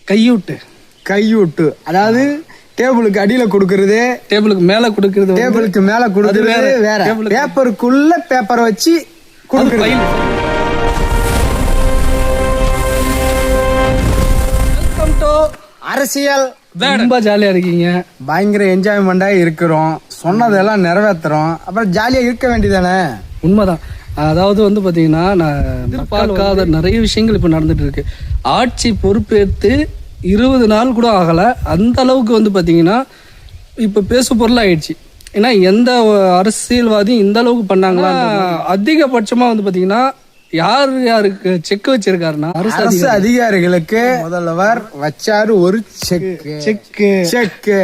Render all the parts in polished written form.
கையூட்டு. கையூட்டு அதாவது டேபிளுக்கு அடியில கொடுக்கறது, டேபிளுக்கு மேல கொடுக்கறது, டேபிளுக்கு மேல கொடுக்கறது வேற, பேப்பருக்குள்ள பேப்பரை வச்சு கொடுக்கறது. வெல்கம் டு அரசியல். ரொம்ப ஜாலியா இருக்கீங்க, பயங்கர என்ஜாய்மெண்டா இருக்கிறோம், சொன்னதெல்லாம் நிறைவேற்றுறோம், அப்புறம் ஜாலியா இருக்க வேண்டியதானே. உண்மைதான். அதாவது வந்து பாத்தீங்கன்னா நான் எதிர்பார்க்காத நிறைய விஷயங்கள் இப்ப நடந்துட்டு இருக்கு. ஆட்சி பொறுப்பேற்று 20 நாள் கூட ஆகல, அந்த அளவுக்கு வந்து பாத்தீங்கன்னா இப்ப பேசு பொருள் ஆயிடுச்சு. ஏன்னா எந்த அரசியல்வாதியும் இந்த அளவுக்கு பண்ணாங்களா? அதிகபட்சமா வந்து பாத்தீங்கன்னா யாருக்கு செக் வச்சிருக்காருன்னா அரசு அதிகாரிகளுக்கு முதல்வர் வச்சாரு ஒரு செக்கு.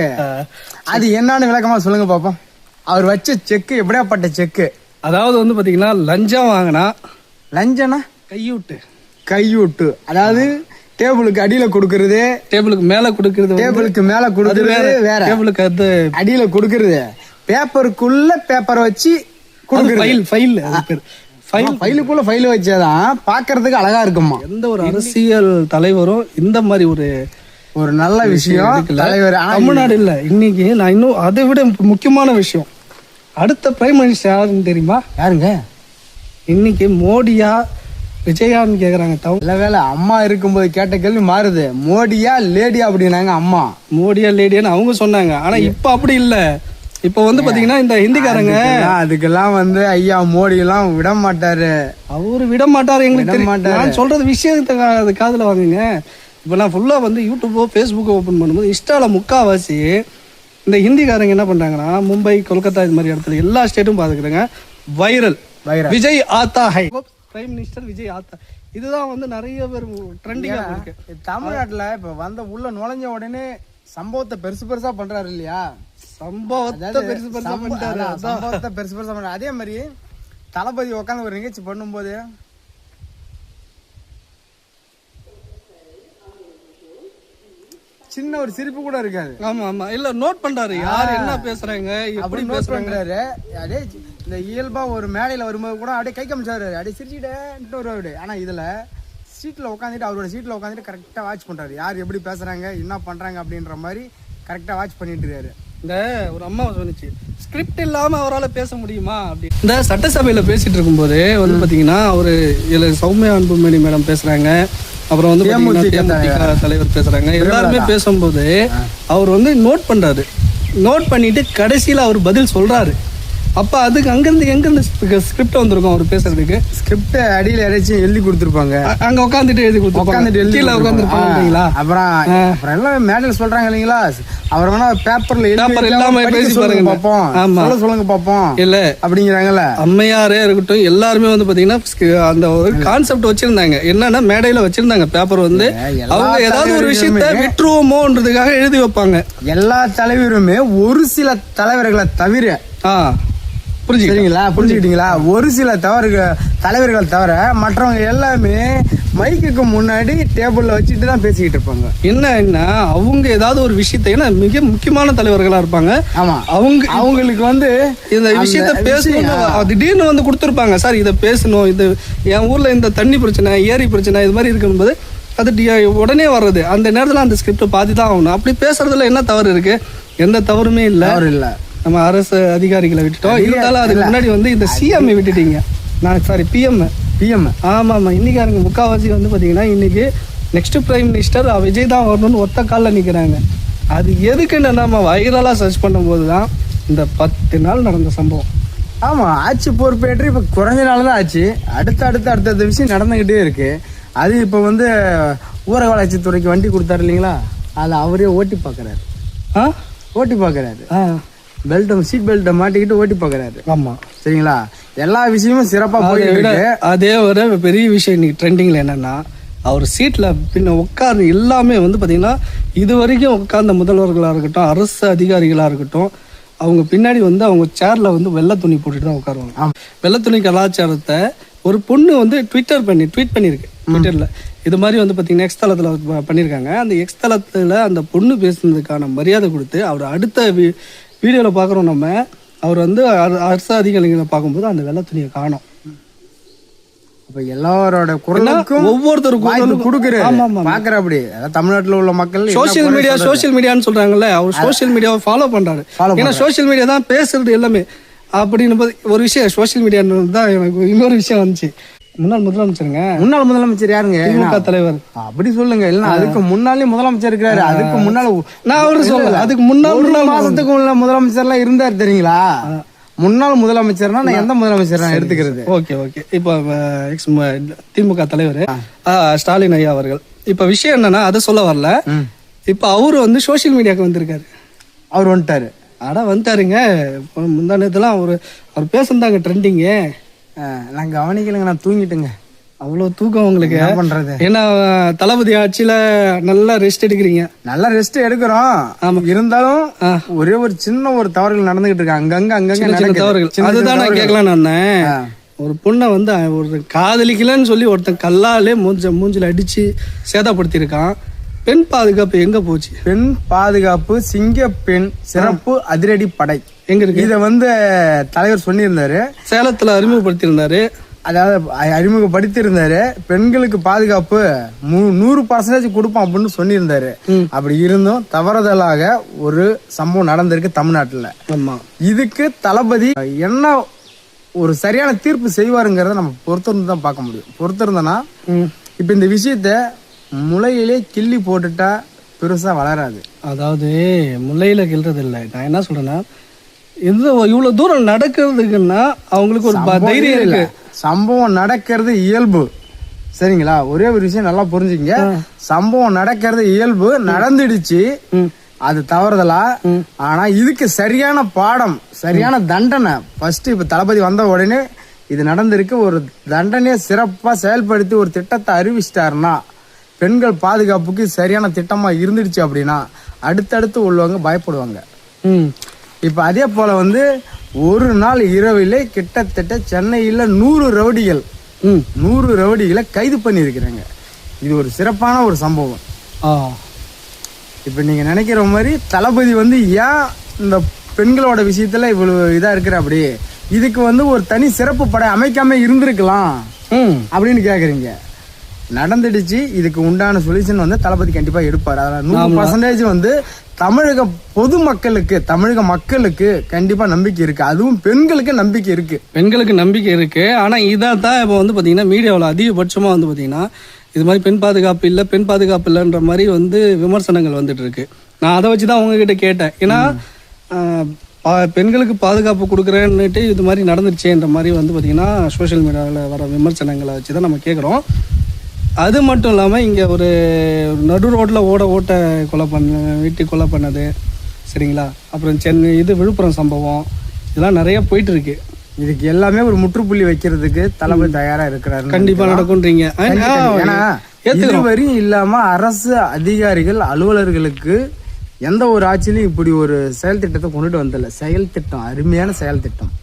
அது என்னன்னு விளக்கமா சொல்லுங்க பாப்போம். அவர் வச்ச செக்கு எப்படியாப்பட்ட செக்கு? அதாவது வந்து பாத்தீங்கன்னா லஞ்சம் வாங்கினா, லஞ்சம்னா கையூட்டு அதாவது டேபிளுக்கு அடியில கொடுக்கறது, டேபிளுக்கு மேல கொடுக்கறது, டேபிளுக்கு மேல கொடுக்கறது வேற, டேபிளுக்கு அது அடியில கொடுக்கறது, பேப்பருக்குள்ள பேப்பரை வச்சு கொடுக்கறது. ஃபைலுக்குள்ள ஃபைல் வச்சாதான் பாக்குறதுக்கு அழகா இருக்குமா. எந்த ஒரு அரசியல் தலைவரும் இந்த மாதிரி ஒரு நல்ல விஷயம் தலைவர் தமிழ்நாடு இல்ல. இன்னைக்கு நான் இன்னும் அதை விட முக்கியமான விஷயம், அடுத்த பிரைம் மினிஸ்டர் யாருன்னு தெரியுமா? யாருங்க? இன்னைக்கு மோடியா விஜயான்னு கேக்குறாங்க. நல்ல வேலை அம்மா இருக்கும்போது கேட்ட கேள்வி மாறுது. மோடியா லேடியா அப்படின்னாங்க. அம்மா மோடியா லேடியான்னு அவங்க சொன்னாங்க. ஆனா இப்ப அப்படி இல்ல. இப்ப வந்து பாத்தீங்கன்னா இந்த ஹிந்திக்காரங்க அதுக்கெல்லாம் வந்து ஐயா மோடி எல்லாம் விட மாட்டாரு. அவரு விட மாட்டாரு, எங்களுக்கு தெரிய மாட்டாரு. நான் சொல்றது விஷயத்தை காதுல வாங்குங்க. இப்ப நான் ஃபுல்லா வந்து யூடியூபோ ஃபேஸ்புக்கோ ஓபன் பண்ணும்போது இன்ஸ்டால முக்காவாசி இந்த ஹிந்திக்காரங்க என்ன பண்றாங்கன்னா மும்பை, கொல்கத்தா இது மாதிரி இடத்துல எல்லா ஸ்டேட்டும் பாத்துக்கிறாங்க. வைரல் விஜய் ஆத்தா ஹை, பிரைம் மினிஸ்டர் விஜய் ஆத்தா. இதுதான் வந்து நிறைய பேர் ட்ரெண்டிங்கா இருக்கு. தமிழ்நாட்டுல இப்ப வந்த உள்ள நுழைஞ்ச உடனே சம்பவத்தை பெருசா பண்றாரு இல்லையா? சம்பவத்தை பெருசு பண்றாரு. அதே மாதிரி தளபதி உட்காந்து ஒரு நிகழ்ச்சி பண்ணும்போது சின்ன ஒரு சிரிப்பு கூட இருக்காது. ஆமா ஆமா இல்ல நோட் பண்றாரு யார் என்ன பேசுறாங்க, எப்படி பேசுறாங்க. அதே இந்த இயல்பா ஒரு மேடையில வரும்போது கூட அப்படியே கை காமிச்சாரு, அப்படியே சிரிச்சுட்டு வருவாரு. ஆனா இதுல சீட்ல உட்காந்துட்டு அவரோட சீட்ல உட்காந்துட்டு கரெக்டா வாட்ச் பண்றாரு, யார் எப்படி பேசுறாங்க என்ன பண்றாங்க அப்படின்ற மாதிரி கரெக்டா வாட்ச் பண்ணிட்டு இருக்காரு. இந்த ஒரு அம்மா சொன்னிச்சு, ஸ்கிரிப்ட் இல்லாம அவரால் பேச முடியுமா அப்படி. இந்த சட்டசபையில பேசிட்டு இருக்கும்போது வந்து பாத்தீங்கன்னா ஒரு சௌமியா அன்புமணி மேடம் பேசுறாங்க, அப்புறம் வந்து தலைவர் பேசுறாங்க. எல்லாருமே பேசும்போது அவர் வந்து நோட் பண்றாரு. நோட் பண்ணிட்டு கடைசியில அவர் பதில் சொல்றாரு. அப்ப அதுக்கு அங்கிருந்து எங்கிருந்து ஸ்கிரிப்ட் வந்திருக்கும் அவர் பேசுறதுக்கு? ஸ்கிரிப்ட் அடியில யாராச்சும் எழுதி கொடுத்துருப்பாங்க, அங்க உட்காந்துட்டு எழுதி கொடுத்துருப்பாங்க. அப்புறம் எல்லாம் மேடல் சொல்றாங்க இல்லைங்களா, அவர் வேணா பேப்பர்ல இல்லாம பேசி பாருங்க பாப்போம், சொல்லுங்க பாப்போம் இல்ல அப்படிங்கிறாங்கல்ல. அம்மையாரே இருக்கட்டும் எல்லாருமே வந்து பாத்தீங்கன்னா அந்த ஒரு கான்செப்ட் வச்சிருந்தாங்க. என்னன்னா மேடையில வச்சிருந்தாங்க பேப்பர் வந்து அவங்க ஏதாவது ஒரு விஷயத்த விட்டுருவோமோன்றதுக்காக எழுதி வைப்பாங்க. எல்லா தலைவருமே ஒரு சில தலைவர்களை தவிர புரிஞ்சுக்கிட்டீங்களா, ஒரு சில தலைவர்கள் தவிர மற்றவங்க எல்லாமே மைக்குக்கு முன்னாடி டேபிள்ல வச்சுட்டு தான் பேசிக்கிட்டு இருப்பாங்க. என்ன அவங்க ஏதாவது ஒரு விஷயத்த, ஏன்னா மிக முக்கியமான தலைவர்களா இருப்பாங்க. ஆமா, அவங்களுக்கு வந்து இந்த விஷயத்த பேசணும் திடீர்னு வந்து கொடுத்துருப்பாங்க. சார் இதை பேசணும், இது என் ஊர்ல இந்த தண்ணி பிரச்சனை, ஏரி பிரச்சனை இது மாதிரி இருக்கும்போது அது உடனே வர்றது. அந்த நேரத்துல அந்த ஸ்கிரிப்ட் பாதி தான் ஆகணும். அப்படி பேசுறதுல என்ன தவறு இருக்கு? எந்த தவறுமே இல்ல. நம்ம அரசு அதிகாரிகளை விட்டுட்டோம். இருந்தாலும் அதுக்கு முன்னாடி வந்து இந்த சிஎம் விட்டுட்டீங்க. பிஎம் ஆமா. இன்னைக்காரங்க முக்காவாசி வந்து பாத்தீங்கன்னா இன்னைக்கு நெக்ஸ்ட் பிரைம் மினிஸ்டர் விஜய் தான் வரணும்னு ஒத்த காலில் நிற்கிறாங்க. அது எதுக்குன்னு நம்ம வைரலாக சர்ச் பண்ணும்போது தான் இந்த 10 நாள் நடந்த சம்பவம். ஆமா, ஆட்சி பொறுப்பேற்று இப்போ குறைஞ்ச நாள் தான் ஆச்சு. அடுத்த விஷயம் நடந்துகிட்டே இருக்கு. அது இப்போ வந்து ஊரக வளர்ச்சித்துறைக்கு வண்டி கொடுத்தாரு இல்லைங்களா, அதில் அவரே ஓட்டி பார்க்குறாரு. சீட் பெல்ட்டை மாட்டிக்கிட்டு ஓட்டி பார்க்குறாரு. ஆமா, சரிங்களா. எல்லா விஷயமும் சிறப்பாக போயிட்டு அதே ஒரு பெரிய விஷயம் இன்னைக்கு ட்ரெண்டிங்கில் என்னன்னா, அவர் சீட்டில் பின்ன உட்கார்ந்து எல்லாமே வந்து பார்த்தீங்கன்னா இது வரைக்கும் உட்கார்ந்த முதல்வர்களாக இருக்கட்டும், அரசு அதிகாரிகளாக இருக்கட்டும், அவங்க பின்னாடி வந்து அவங்க சேரில் வந்து வெள்ளை துணி போட்டுட்டு தான் உட்காருவாங்க. வெள்ளை துணி கலாச்சாரத்தை ஒரு பொண்ணு வந்து ட்வீட் பண்ணியிருக்கு ட்விட்டரில். இது மாதிரி வந்து பார்த்தீங்கன்னா எக்ஸ் தளத்தில் பண்ணியிருக்காங்க. அந்த எக்ஸ் தளத்தில் அந்த பொண்ணு பேசுனதுக்கான மரியாதை கொடுத்து அவர் அடுத்த வீடியோவில் பார்க்குறோம் நம்ம. அவர் வந்து அரசு அதிகாரிகளை பார்க்கும்போது அந்த வெள்ளை துணியை காணோம். இப்ப எல்லாரோட குரலுக்கும் ஒவ்வொருத்தர் வாய்ப்பு கொடுக்குறாரு. ஆமா ஆமா பாக்குற அப்படி அதாவது தமிழ்நாட்டுல உள்ள மக்கள் சோசியல் மீடியான்னு சொல்றாங்கல்ல, அவர் சோசியல் மீடியாவை ஃபாலோ பண்றாரு. ஏன்னா சோசியல் மீடியா தான் பேசுறது எல்லாமே அப்படின்னு போது ஒரு விஷயம் சோசியல் மீடியான்னு தான் எனக்கு இன்னொரு விஷயம் வந்துச்சு. முன்னாள் முதலமைச்சர் யாருங்க? திமுக தலைவர். அப்படி சொல்லுங்க. இல்ல அதுக்கு முன்னாலே முதலமைச்சர் இருக்கிறாரு. அதுக்கு முன்னால நான் அவரு சொல்லல, அதுக்கு முன்னாள் மாசத்துக்கு உள்ள முதலமைச்சர் எல்லாம் இருந்தாரு தெரியுங்களா? முன்னாள் முதலமைச்சர்னா நான் எந்த முதலமைச்சர் நான் எடுத்துக்கிறது? Okay okay. இப்போ திமுக தலைவர் ஸ்டாலின் ஐயா அவர்கள். இப்ப விஷயம் என்னன்னா அதை சொல்ல வரல. இப்ப அவரு வந்து சோசியல் மீடியாவுக்கு வந்திருக்காரு. அவர் வந்துட்டாரு. வந்துட்டாருங்க. முந்தா நேரத்துலாம் அவர் பேசுந்தாங்க ட்ரெண்டிங்கு. நான் கவனிக்கலைங்க, நான் தூங்கிட்டேங்க. அவ்வளவு தூக்கம் உங்களுக்கு என்ன பண்றது? ஏன்னா தளபதி ஆட்சியில நல்லா ரெஸ்ட் எடுக்கிறீங்க. நல்லா ரெஸ்ட் எடுக்கிறோம். இருந்தாலும் ஒரே ஒரு சின்ன ஒரு தவறுகள் நடந்துகிட்டு இருக்கு. அங்கங்க தவறுகள். அதுதான் நான் கேட்கலாம். நான் ஒரு பொண்ணை வந்து ஒரு காதலிக்கலன்னு சொல்லி ஒருத்தன் கல்லாலே மூஞ்சில அடிச்சு சேதப்படுத்தியிருக்கான். பெண் பாதுகாப்பு எங்க போச்சு? பெண் பாதுகாப்பு சிங்க பெண் சிறப்பு அதிரடி படை எங்க இருக்கு? இத வந்து தலைவர் சொல்லியிருந்தாரு, சேலத்துல அறிமுகப்படுத்தியிருந்தாரு. அதாவது அறிமுகப்படுத்தியிருந்தாரு. பெண்களுக்கு பாதுகாப்பு 100% கொடுப்போம் அப்படின்னு சொல்லியிருந்தாரு. அப்படி இருந்தும் தவறுதலாக ஒரு சம்பவம் நடந்திருக்கு தமிழ்நாட்டுல. இதுக்கு தளபதி என்ன ஒரு சரியான தீர்ப்பு செய்வாருங்கிறத நம்ம பொறுத்திருந்து தான் பார்க்க முடியும். பொறுத்திருந்தோன்னா இப்ப இந்த விஷயத்த முளையிலே கிள்ளி போட்டுட்டா பெருசா வளராது. அதாவது முளையில கிள்றது இல்லை. நான் என்ன சொல்றேன்னா, இவ்வளவு தூரம் நடக்கிறதுக்குன்னா அவங்களுக்கு ஒரு தைரியம் இருக்கு. சம்பவம் நடக்கிறது இயல்பு, சரிங்களா? ஒரே ஒரு விஷயம் நல்லா புரிஞ்சுக்கங்க. சம்பவம் நடக்கிறது இயல்பு, நடந்துடுச்சு, அது தவறுதலா. ஆனா இதுக்கு சரியான பாடம், சரியான தண்டனை ஃபர்ஸ்ட் இப்ப தளபதி வந்த உடனே இது நடந்திருக்கு. ஒரு தண்டனையை சிறப்பா செயல்படுத்தி ஒரு திட்டத்தை அறிவிச்சிட்டாருன்னா, பெண்கள் பாதுகாப்புக்கு சரியான திட்டமா இருந்துடுச்சு அப்படின்னா அடுத்தடுத்து உள்ளவங்க பயப்படுவாங்க. இப்ப அதே போல வந்து ஒரு நாள் இரவிலே கிட்டத்தட்ட சென்னையில 100 ரவுடிகளை கைது பண்ணி இருக்கிறாங்க. இது ஒரு சிறப்பான ஒரு சம்பவம். இப்ப நீங்க நினைக்கிற மாதிரி தளபதி வந்து ஏன் இந்த பெண்களோட விஷயத்துல இவ்வளவு இதா இருக்கிற, அப்படி இதுக்கு வந்து ஒரு தனி சிறப்பு படை அமைக்காம இருந்திருக்கலாம் அப்படின்னு கேக்குறீங்க. நடந்துடுச்சு. இதுக்கு உண்டான சொல்யூஷன் வந்து தளபதி கண்டிப்பா எடுப்பாரு. அதனால 100% வந்து தமிழக பொதுமக்களுக்கு, தமிழக மக்களுக்கு கண்டிப்பா நம்பிக்கை இருக்கு. அதுவும் பெண்களுக்கு நம்பிக்கை இருக்கு. ஆனா இதான் இப்ப வந்து பாத்தீங்கன்னா மீடியாவில் அதிகபட்சமா வந்து பாத்தீங்கன்னா இது மாதிரி பெண் பாதுகாப்பு இல்லைன்ற மாதிரி வந்து விமர்சனங்கள் வந்துட்டு இருக்கு. நான் அதை வச்சுதான் உங்ககிட்ட கேட்டேன். ஏன்னா பெண்களுக்கு பாதுகாப்பு கொடுக்குறேன்னுட்டு இது மாதிரி நடந்துருச்சேன்ற மாதிரி வந்து பாத்தீங்கன்னா சோசியல் மீடியாவில் வர விமர்சனங்களை வச்சுதான் நம்ம கேட்குறோம். அது மட்டும் இல்லாமல் இங்கே ஒரு நடு ரோட்டில் ஓட்ட வீட்டு கொலை பண்ணது, சரிங்களா? அப்புறம் விழுப்புரம் சம்பவம், இதெல்லாம் நிறைய போயிட்டு இருக்கு. இதுக்கு எல்லாமே ஒரு முற்றுப்புள்ளி வைக்கிறதுக்கு தளபதி தயாரா இருக்கிறாரு. கண்டிப்பா நடக்கும்ன்றீங்க. ஏன்னா இதுவரையும் இல்லாம அரசு அதிகாரிகள் அலுவலர்களுக்கு எந்த ஒரு ஆட்சியிலும் இப்படி ஒரு செயல் திட்டத்தை கொண்டுட்டு வந்தல. செயல் திட்டம், அருமையான செயல் திட்டம்.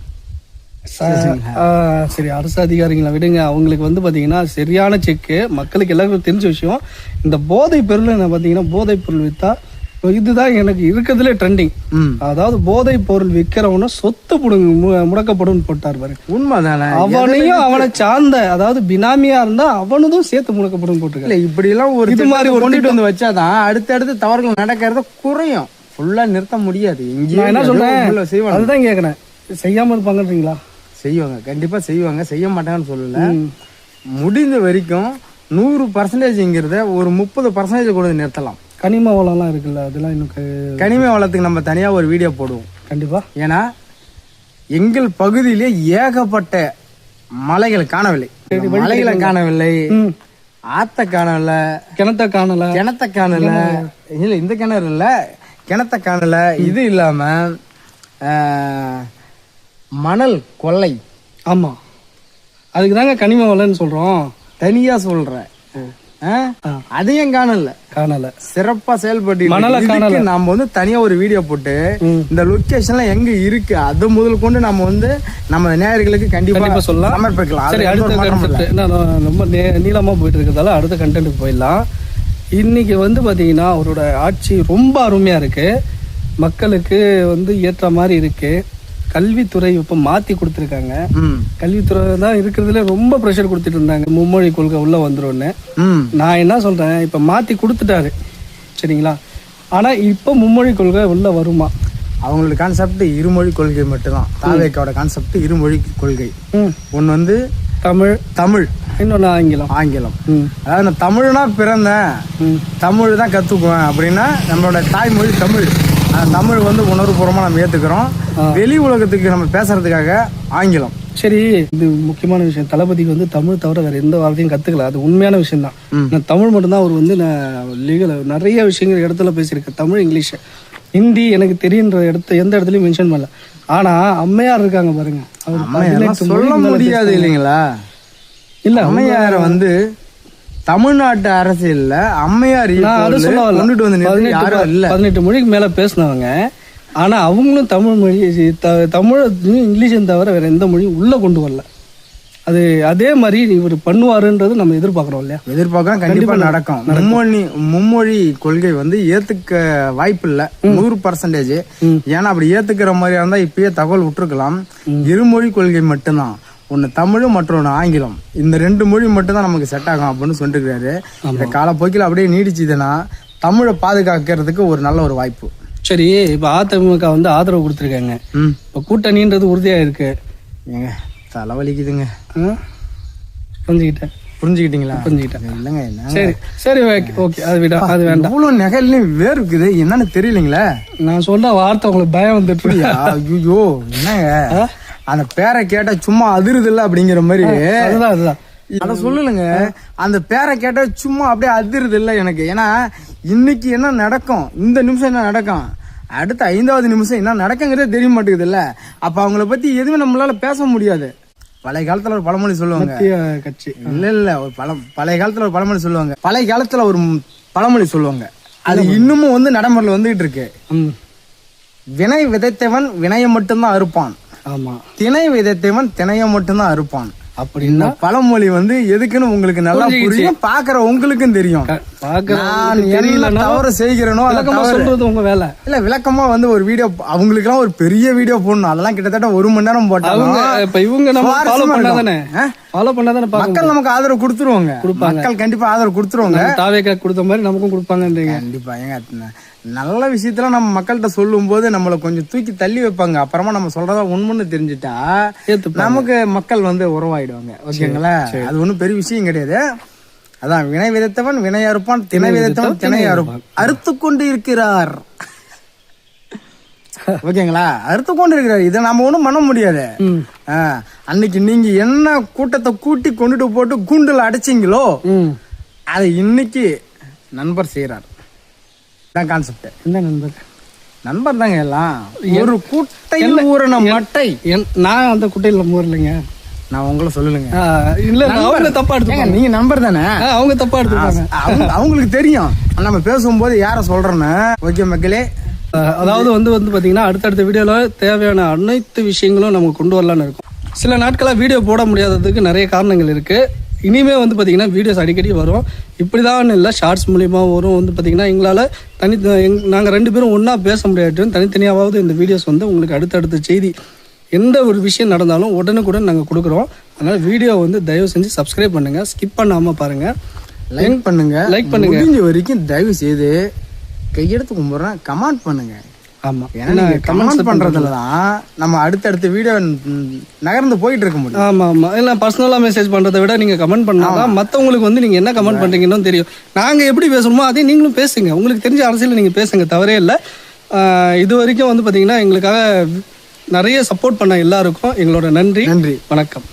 சரி, அரசு அதிகாரிகளை விடுங்க. அவங்களுக்கு வந்து பாத்தீங்கன்னா சரியான செக்கு. மக்களுக்கு எல்லாருக்கும் தெரிஞ்ச விஷயம். இந்த போதை பொருள் பாத்தீங்கன்னா போதை பொருள் வித்தா இதுதான் எனக்கு இருக்கிறதுல ட்ரெண்டிங். அதாவது போதை பொருள் விற்கிறவன சொத்து முடக்கப்படும் போட்டார் பாரு. உண்மைதானே? அவனையும் அவனை சார்ந்த, அதாவது பினாமியா இருந்தா அவனதும் சேர்த்து முடக்கப்படும் போட்டு. இப்படி எல்லாம் ஒரு இது மாதிரி கொண்டுட்டு வந்து வச்சாதான் அடுத்தடுத்து தவறுகள் நடக்கிறத குறையும். ஃபுல்லா நிறுத்த முடியாது. என்ன சொல்றேன், அதுதான் கேக்குறேன். செய்யாம இருப்பாங்கன்றீங்களா? செய்வாங்க, கண்டிப்பா செய்வாங்க. செய்ய மாட்டாங்கன்னு சொல்லல. முடிந்த வரைக்கும் 100%ங்கிறத ஒரு 30% கூட நிறுத்தலாம். கனிம வளம்லாம் இருக்குல்ல, அதெல்லாம் இன்னும் கனிம வளத்துக்கு நம்ம தனியா ஒரு வீடியோ போடுவோம் கண்டிப்பா. ஏன்னா எங்கள் பகுதியிலே ஏகப்பட்ட மலைகள் காணவில்லை, மலைகளை காணவில்லை, ஆத்த காணல, கிணத்த காணல. இல்ல இந்த கிணறு இல்ல, கிணத்த காணல. இது இல்லாம மணல் கொள்ளை. ஆமா, அதுக்கு தாங்க கனிம வளம்னு சொல்றோம். தனியா சொல்றேன். அதையும் காணல. சிறப்பா செயல்பட்டு நாம வந்து தனியா ஒரு வீடியோ போட்டு இந்த லொகேஷன்ல எங்க இருக்கு அது முதல் கொண்டு நம்ம வந்து நம்ம நேயர்களுக்கு கண்டிப்பா சொல்லலாம், சமர்ப்பிக்கலாம். சரி, அடுத்த ரொம்ப நீளமா போயிட்டு இருக்கிறதால அடுத்த கண்டென்ட் போயிடலாம். இன்னைக்கு வந்து பாத்தீங்கன்னா அவரோட ஆட்சி ரொம்ப அருமையா இருக்கு, மக்களுக்கு வந்து ஏற்ற மாதிரி இருக்கு. கல்வித்துறை இப்போ மாற்றி கொடுத்துருக்காங்க. கல்வித்துறை தான் இருக்கிறதுல ரொம்ப ப்ரெஷர் கொடுத்துட்டு இருந்தாங்க, மும்மொழி கொள்கை உள்ளே வந்துடும்னு. நான் என்ன சொல்கிறேன், இப்போ மாற்றி கொடுத்துட்டாரு சரிங்களா. ஆனால் இப்போ மும்மொழி கொள்கை உள்ளே வருமா? அவங்களோட கான்செப்ட் இருமொழி கொள்கை மட்டும்தான். தாவேக்காவோட கான்செப்ட் இருமொழி கொள்கை. ஒன்று வந்து தமிழ், இன்னொன்று ஆங்கிலம். அதாவது நான் தமிழ்னா பிறந்தேன், தமிழ் தான் கற்றுக்குவேன் அப்படின்னா நம்மளோட தாய்மொழி தமிழ். அந்த தமிழ் வந்து உணர்வுபூர்வமாக நம்ம ஏற்றுக்கிறோம். வெளி உலகத்துக்கு நம்ம பேசுறதுக்காக ஆங்கிலம். சரி, இது முக்கியமான விஷயம். தளபதிக்கு வந்து தமிழ் தவிர வேற எந்த வார்த்தையும் கற்றுக்கல, அது உண்மையான விஷயம் தான். நான் தமிழ் மட்டும்தான் அவர் வந்து நான் லீகல் நிறைய விஷயங்கள் இடத்துல பேசியிருக்கேன். தமிழ், இங்கிலீஷ், ஹிந்தி எனக்கு தெரியுன்ற எந்த இடத்துலையும் மென்ஷன் பண்ணல. ஆனா அம்மையார் இருக்காங்க பாருங்க, அவர் சொல்ல முடியாது இல்லைங்களா. இல்ல, அம்மையார வந்து தமிழ்நாட்டு அரசியல்ல அம்மையார் கொண்டுட்டு வந்து 18 மொழிக்கு மேல பேசினவங்க. ஆனா அவங்களும் தமிழ் மொழி, தமிழ் இங்கிலீஷும் தவிர வேற எந்த மொழியும் உள்ள கொண்டு வரல. அது அதே மாதிரி இவர் பண்ணுவாருன்றது நம்ம எதிர்பார்க்கிறோம் இல்லையா? எதிர்பார்க்கிறோம், கண்டிப்பா நடக்கும். மும்மொழி கொள்கை வந்து ஏத்துக்க வாய்ப்பு இல்ல 100%. ஏன்னா அப்படி ஏத்துக்கிற மாதிரியா இருந்தா இப்பயே தகவல் விட்டுருக்கலாம். இருமொழி கொள்கை மட்டும்தான். ஒன்னு தமிழ், மற்றொன்னு ஆங்கிலம். இந்த 2 மொழி மட்டும்தான் நமக்கு செட் ஆகும் அப்படின்னு சொல்லிருக்காரு. இந்த காலப்போக்கில் அப்படியே நீடிச்சுதுன்னா தமிழை பாதுகாக்கிறதுக்கு ஒரு நல்ல ஒரு வாய்ப்பு. சரி, இப்ப அதிமுக வந்து ஆதரவு கொடுத்துருக்காங்க. இப்ப கூட்டணின்றது உறுதியா இருக்கு. ஏங்க தலைவலிக்குதுங்க. புரிஞ்சுக்கிட்டீங்களா? இல்லைங்க. சரி சரி, ஓகே, அது விட, அது வேண்டாம். அவ்வளோ நெகல்லையும் வேறுக்குது, என்னன்னு தெரியலீங்களா? நான் சொன்ன வார்த்தை உங்களுக்கு பயம் வந்துட்டு. ஐயோ என்னங்க, அந்த பேரை கேட்டா சும்மா அதிருது இல்ல அப்படிங்கிற மாதிரி. அதுதான் அத சொல்லலுங்க. அந்த பேரை கேட்டா சும்மா அப்படியே அதிருது இல்ல எனக்கு. ஏன்னா இன்னைக்கு என்ன நடக்கும், இந்த நிமிஷம் என்ன நடக்கும், அடுத்த 5வது நிமிஷம் என்ன நடக்குங்கிறதே தெரிய மாட்டேங்குது இல்ல. அப்ப அவங்கள பத்தி எதுவுமே நம்மளால பேச முடியாது. பழைய காலத்துல ஒரு பழமொழி சொல்லுவாங்க, கட்சி இல்ல ஒரு பழைய காலத்துல ஒரு பழமொழி சொல்லுவாங்க. பழைய காலத்துல ஒரு பழமொழி சொல்லுவாங்க, அது இன்னமும் வந்து நடைமுறையில் வந்துகிட்டு இருக்கு. வினை விதைத்தவன் வினையை மட்டும்தான் அறுப்பான். ஆமா, திணை விதைத்தவன் திணையை மட்டும்தான் அறுப்பான். அப்படின்னா பழமொழி வந்து எதுக்குன்னு உங்களுக்கு நல்லா புரியும், பாக்குற உங்களுக்கும் தெரியும். தவறு செய்கிறனோ சொல்றது உங்க வேலை இல்ல. விளக்கமா வந்து ஒரு வீடியோ, அவங்களுக்கு எல்லாம் ஒரு பெரிய வீடியோ போடணும். அதெல்லாம் கிட்டத்தட்ட 1 மணி நேரம் போட்டாங்க. இப்ப இவங்க நம்ம ஃபாலோ பண்ணாதானே மக்கள் நமக்கு ஆதரவு கொடுத்துருவாங்க. மக்கள் கண்டிப்பா ஆதரவு கொடுத்துருவாங்க. தாவேக்கா கொடுத்த மாதிரி நமக்கும் கொடுப்பாங்க. கண்டிப்பா. ஏங்க நல்ல விஷயத்துல நம்ம மக்கள்கிட்ட சொல்லும் போது நம்மள கொஞ்சம் தூக்கி தள்ளி வைப்பாங்க. அப்புறமா நம்ம சொல்றதா உண்மைன்னு தெரிஞ்சுட்டா நமக்கு மக்கள் வந்து உறவாயிடுவாங்க. ஓகேங்களா? அது ஒண்ணும் பெரிய விஷயம் கிடையாது. அதான் வினை விதைத்தவன் வினை அறுப்பான், திணை விதைத்தவன் திணை அறுப்பான். அறுத்து கொண்டு இருக்கிறார். ஓகேங்களா? அறுத்து கொண்டு இருக்கிறார். இதை நாம ஒண்ணும் பண்ண முடியாது. அன்னைக்கு நீங்க என்ன கூட்டத்தை கூட்டி கொண்டுட்டு போட்டு கூண்டுல அடைச்சிங்களோ அதை இன்னைக்கு நண்பர் செய்யறார். கான்செப்ட். என்ன நண்பர்? நண்பர் தாங்க எல்லாம். ஒரு குட்டையில் ஊறின மட்டை. நான் அந்த குட்டையில ஊறலைங்க. நான் உங்களை சொல்லலுங்க. இல்ல, அவங்க தப்பா எடுத்துப்பாங்க. நீங்க நண்பர் தானே, அவங்க தப்பா எடுத்துப்பாங்க. அவங்களுக்கு தெரியும் நம்ம பேசும்போது யார சொல்றேன்னு. ஓகே மக்களே, அதாவது வந்து பாத்தீங்கன்னா அடுத்தடுத்த வீடியோல தேவையான அனைத்து விஷயங்களும் நம்ம கொண்டு வரலான்னு இருக்கும். சில நாட்களா வீடியோ போட முடியாததுக்கு நிறைய காரணங்கள் இருக்கு. இனிமே வந்து பார்த்தீங்கன்னா வீடியோஸ் அடிக்கடி வரும். இப்படி தான் இல்லை, ஷார்ட்ஸ் மூலிமா வரும். வந்து பார்த்தீங்கன்னா எங்களால் நாங்கள் 2 பேரும் ஒன்றா பேச முடியாது, தனித்தனியாவது இந்த வீடியோஸ் வந்து உங்களுக்கு அடுத்தடுத்த செய்தி எந்த ஒரு விஷயம் நடந்தாலும் உடனுக்குடன் நாங்கள் கொடுக்குறோம். அதனால் வீடியோ வந்து தயவு செஞ்சு சப்ஸ்கிரைப் பண்ணுங்கள், ஸ்கிப் பண்ணாமல் பாருங்கள், லைக் பண்ணுங்கள். முடிஞ்ச வரைக்கும் தயவு செய்து கையெடுத்து கும்பிட்றேன், கமெண்ட் பண்ணுங்கள். ஆமா, ஏன்னா கமெண்ட் பண்றதுலதான் நம்ம அடுத்தடுத்த வீடியோ நகர்ந்து போயிட்டு இருக்க முடியும். ஆமா ஆமா, இல்ல பர்சனலா மெசேஜ் பண்றதை விட நீங்க கமெண்ட் பண்ணாதான் மத்தவங்களுக்கு வந்து நீங்க என்ன கமெண்ட் பண்றீங்கன்னு தெரியும். நாங்க எப்படி பேசணுமோ அதே நீங்களும் பேசுங்க. உங்களுக்கு தெரிஞ்ச அரசியல் நீங்க பேசுங்க, தவறே இல்லை. இது வரைக்கும் வந்து பாத்தீங்கன்னா எங்களுக்காக நிறைய சப்போர்ட் பண்ண எல்லாருக்கும் எங்களோட நன்றி. வணக்கம்.